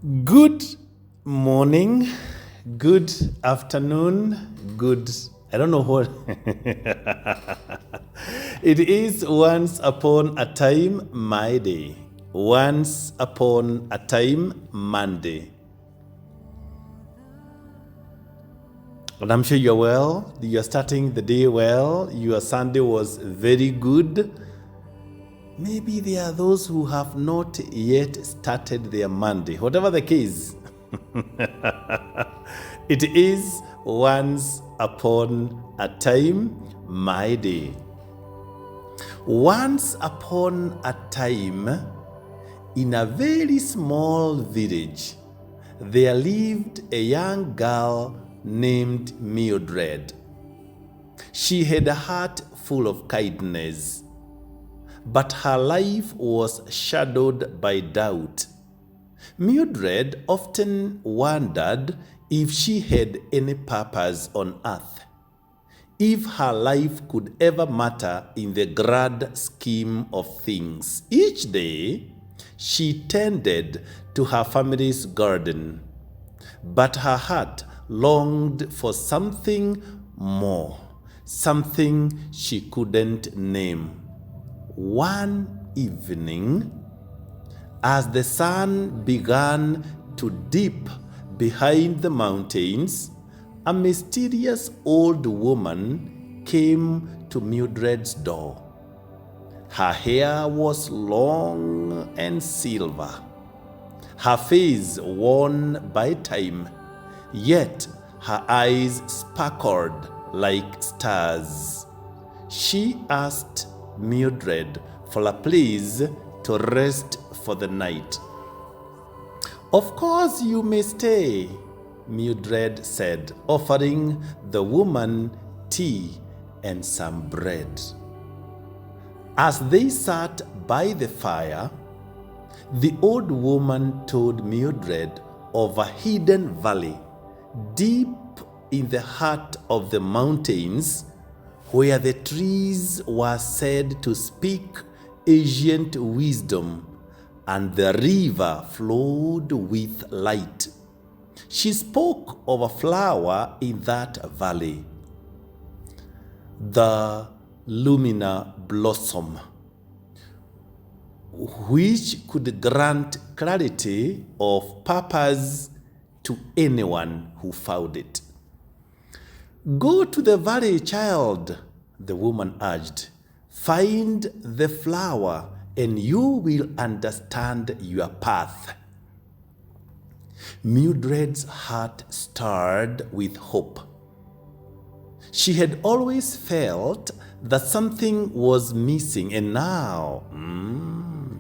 Good morning, good afternoon, I don't know what. It is once upon a time, my day. Once upon a time, Monday. And I'm sure you're well. You're starting the day well. Your Sunday was very good. Maybe there are those who have not yet started their Monday. Whatever the case, it is once upon a time, my day. Once upon a time, in a very small village, there lived a young girl named Mildred. She had a heart full of kindness, but her life was shadowed by doubt. Mildred often wondered if she had any purpose on earth, if her life could ever matter in the grand scheme of things. Each day, she tended to her family's garden, but her heart longed for something more, something she couldn't name. One evening, as the sun began to dip behind the mountains, a mysterious old woman came to Mildred's door. Her hair was long and silver, her face worn by time, yet her eyes sparkled like stars. She asked Mildred for a place to rest for the night. "Of course you may stay," Mildred said, offering the woman tea and some bread. As they sat by the fire, the old woman told Mildred of a hidden valley deep in the heart of the mountains, where the trees were said to speak ancient wisdom and the river flowed with light. She spoke of a flower in that valley, the Lumina blossom, which could grant clarity of purpose to anyone who found it. "Go to the valley, child," the woman urged. "Find the flower and you will understand your path." Mildred's heart stirred with hope. She had always felt that something was missing, and now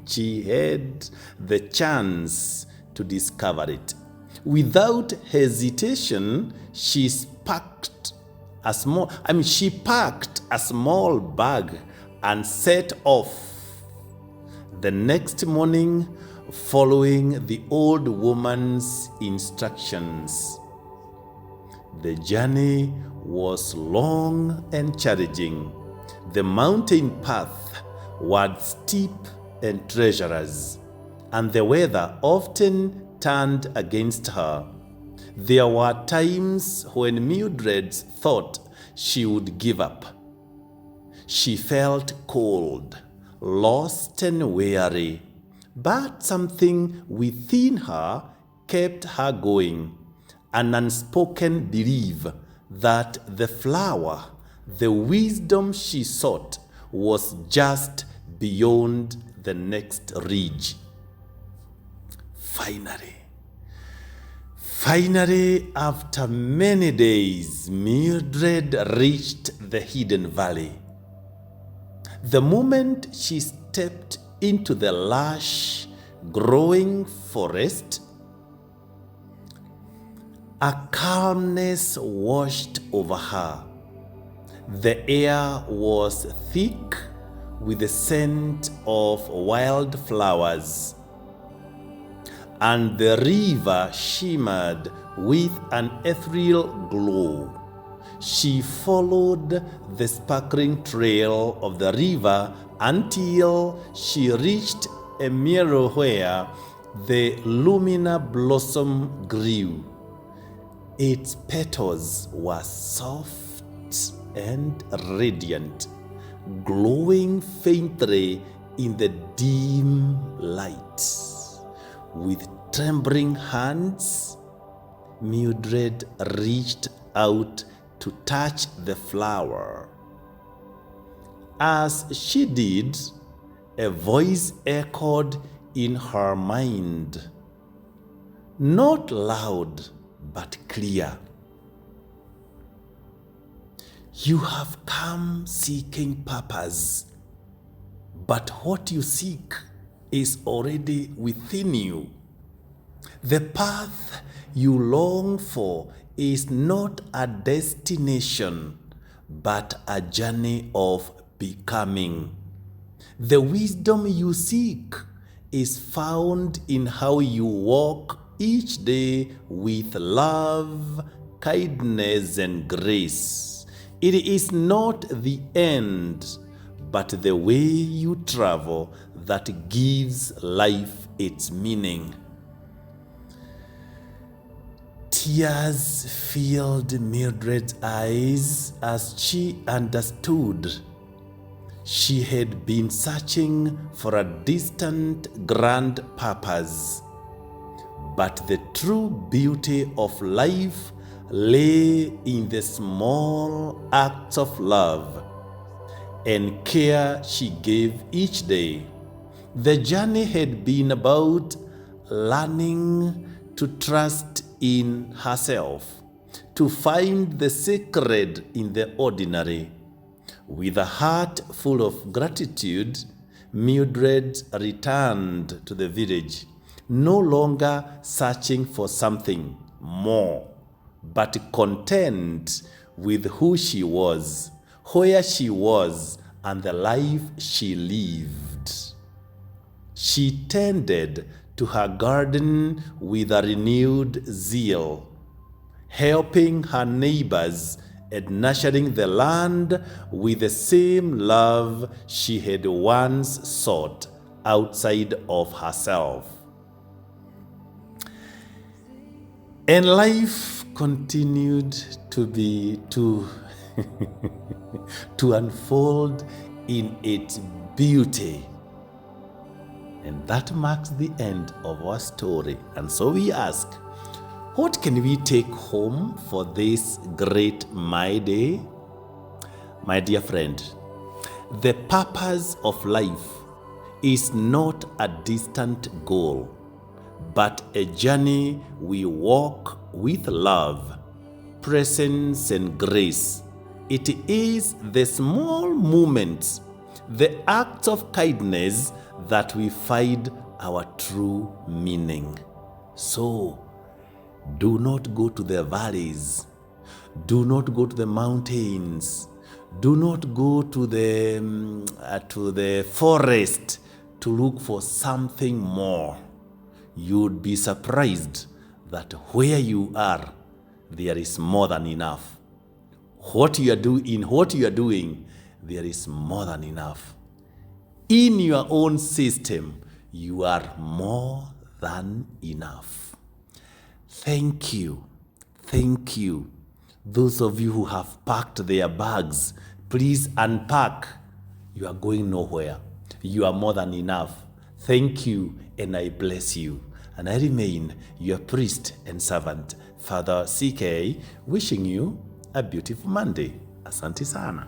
she had the chance to discover it. Without hesitation, she packed a small bag and set off. The next morning, following the old woman's instructions. The journey was long and challenging. The mountain path was steep and treacherous, and the weather often turned against her. There were times when Mildred thought she would give up. She felt cold, lost and weary, but something within her kept her going, an unspoken belief that the flower, the wisdom she sought, was just beyond the next ridge. Finally, after many days, Mildred reached the hidden valley. The moment she stepped into the lush, growing forest, a calmness washed over her. The air was thick with the scent of wildflowers, and the river shimmered with an ethereal glow. She followed the sparkling trail of the river until she reached a mirror where the Lumina blossom grew. Its petals were soft and radiant, glowing faintly in the dim light. With trembling hands, Mildred reached out to touch the flower. As she did, a voice echoed in her mind, not loud but clear. You have come seeking purpose, but what you seek is already within you. The path you long for is not a destination, but a journey of becoming. The wisdom you seek is found in how you walk each day with love, kindness, and grace. It is not the end, but the way you travel that gives life its meaning. Tears filled Mildred's eyes as she understood. She had been searching for a distant, grand purpose. But the true beauty of life lay in the small acts of love and care she gave each day. The journey had been about learning to trust in herself, to find the sacred in the ordinary. With a heart full of gratitude, Mildred returned to the village, no longer searching for something more, but content with who she was, where she was, and the life she lived. She tended to her garden with a renewed zeal, helping her neighbors and nurturing the land with the same love she had once sought outside of herself. And life continued to unfold in its beauty. And that marks the end of our story. And so we ask, what can we take home for this great May Day? My dear friend, the purpose of life is not a distant goal, but a journey we walk with love, presence, and grace. It is the small moments, the acts of kindness that we find our true meaning. So, do not go to the valleys. Do not go to the mountains. Do not go to the forest to look for something more. You'd be surprised that where you are, there is more than enough. What you are doing, there is more than enough. In your own system, you are more than enough. Thank you. Thank you. Those of you who have packed their bags, please unpack. You are going nowhere. You are more than enough. Thank you, and I bless you. And I remain your priest and servant, Father CK, wishing you a beautiful Monday. Asante sana.